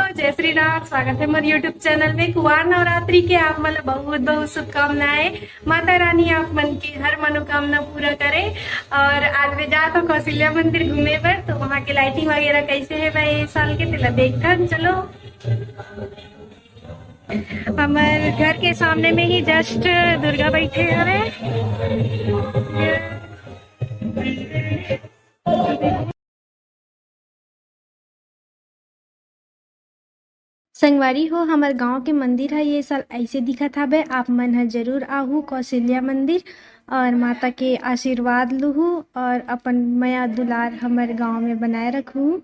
जय श्री राम। स्वागत है मेरे यूट्यूब चैनल में। कुवार नवरात्रि के आप मन बहुत बहुत शुभकामनाएं। माता रानी आप मन की हर मनोकामना पूरा करे। और आज मैं जा तो कौशल्या मंदिर घूमे पर, तो वहाँ के लाइटिंग वगैरह कैसे है भाई इस साल के तिला देखा। चलो, हमारे घर के सामने में ही जस्ट दुर्गा बैठे हवे। संगवारी हो, हमारे गांव के मंदिर है ये साल ऐसे दिखत हवे। आप मन ह जरूर आहू कौशल्या मंदिर और माता के आशीर्वाद लूहू और अपन माया दुलार हमारे गांव में बनाए रखू।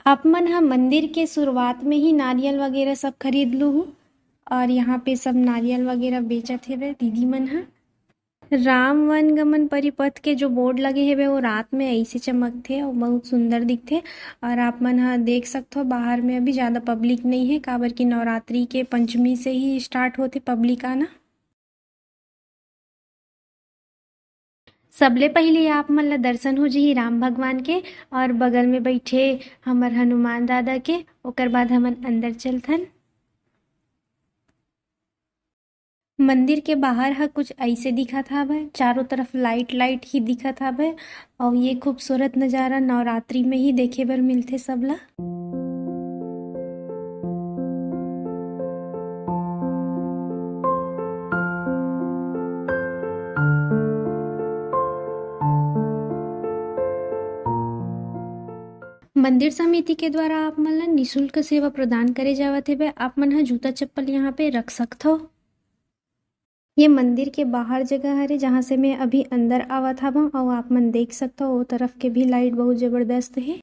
आप मन ह मंदिर के शुरुआत में ही नारियल वगैरह सब खरीद लूहू और यहाँ पे सब नारियल वगैरह बेचत हेवे दीदी मन ह। राम वन गमन परिपथ के जो बोर्ड लगे हेवे वो रात में ऐसे चमकथे और बहुत सुंदर दिखथे। और आप मन ह देख सकते हो बाहर में अभी ज्यादा पब्लिक नहीं है, काबर की नवरात्रि के पंचमी से ही स्टार्ट होते पब्लिक आना। सबले पहले आप मन ला दर्शन हो जी राम भगवान के और बगल में बैठे हमर हनुमान दादा के। ओकर बाद हमन अंदर चलथन। मंदिर के बाहर हा कुछ ऐसे दिखत हवे, चारों तरफ लाइट लाइट ही दिखत हवे और ये खूबसूरत नज़ारा नवरात्रि में ही देखे बर मिलथे सबला। मंदिर समिति के द्वारा आप मन ला निःशुल्क सेवा प्रदान करे जावत हेवे। आप मन ह जूता चप्पल यहाँ पे रख सकथो। ये मंदिर के बाहर जगह हरे जहाँ से मैं अभी अंदर आवत हवा और आप मन देख सकते हो वो तरफ के भी लाइट बहुत जबरदस्त है।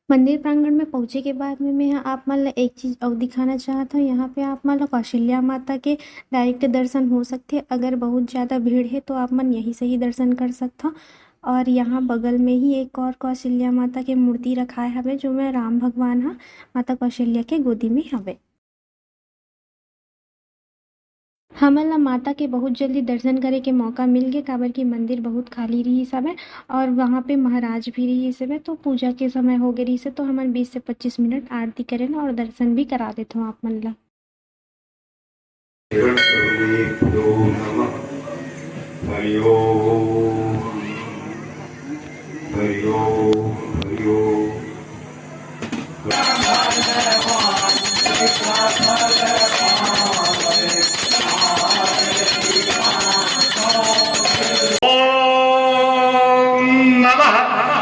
मंदिर प्रांगण में पहुंचे के बाद में मैं आप मन ला एक चीज और दिखाना चाहता हूँ। यहाँ पे आप मन ला कौशल्या माता के डायरेक्ट दर्शन हो सकते। अगर बहुत ज़्यादा भीड़ है तो आप मन यहीं से ही दर्शन कर सकते हो। और यहाँ बगल में ही एक और कौशल्या माता के मूर्ति रखाए हवे जो में राम भगवान हा माता कौशल्या के गोदी में हवे। हमन ला माता के बहुत जल्दी दर्शन करे के मौका मिल गए, काबर की मंदिर बहुत खाली रही सब है और वहाँ पे महाराज भी रही सब है। तो पूजा के समय हो गए रही से तो हमन 20 से 25 मिनट आरती करें और दर्शन भी करा देते हो आप मन ला।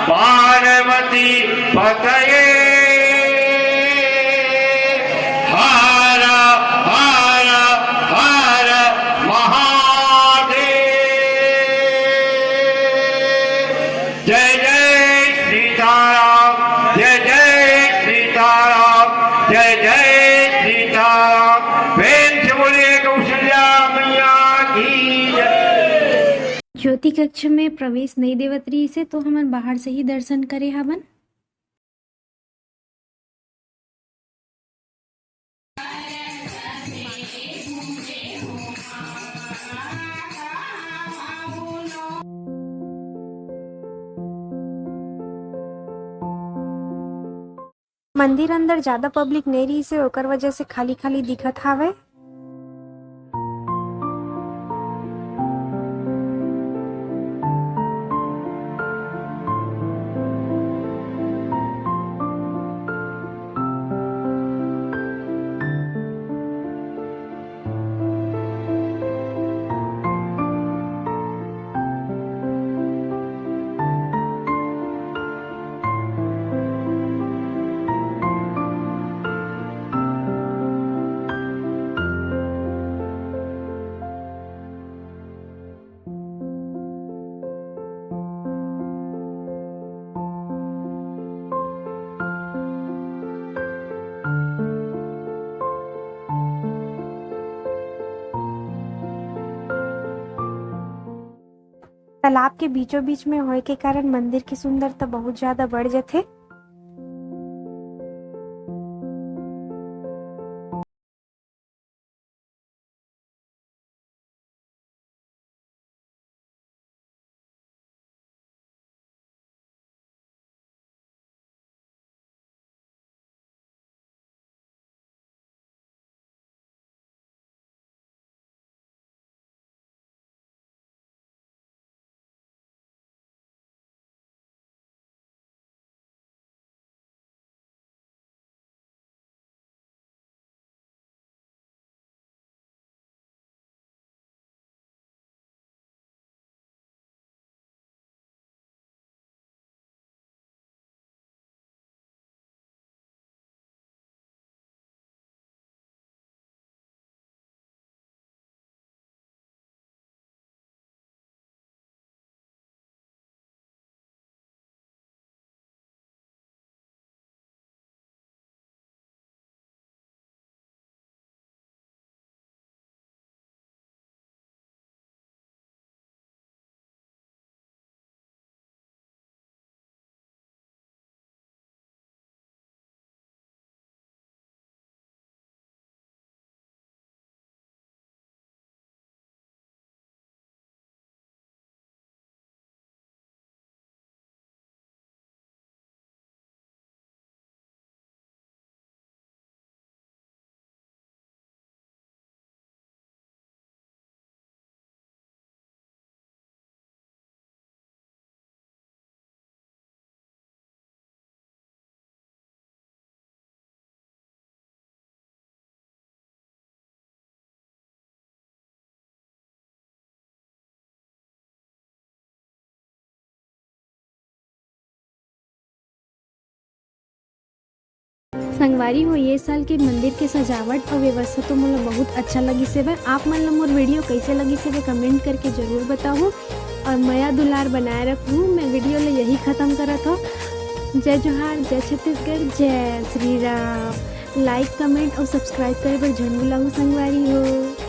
पार्वती पतये हर हर हर महादेव। जय जय सीताराम, जय जय सीताराम, जय जय सीताराम। प्रेम से बोलिए कौशल्या मैया की जय। ज्योति कक्ष में प्रवेश नहीं देवत रही से तो हमन बाहर से ही दर्शन करे हवन। मंदिर अंदर ज्यादा पब्लिक नहीं रही से ओकर वजह से खाली खाली दिखत हावे। तालाब के बीचों बीच में होए के कारण मंदिर की सुंदरता बहुत ज्यादा बढ़ जाथे। संगवारी हो ये साल के मंदिर के सजावट और व्यवस्था तो मोला बहुत अच्छा लगी से बा। आप मन ला मोर वीडियो कैसे लगी से कमेंट करके जरूर बताओ और माया दुलार बनाए रखूँ। मैं वीडियो ला यही ख़त्म करत हो। जय जोहार, जय छत्तीसगढ़, जय श्री राम। लाइक कमेंट और सब्सक्राइब करे बर झन भुलाहू संगवारी हो।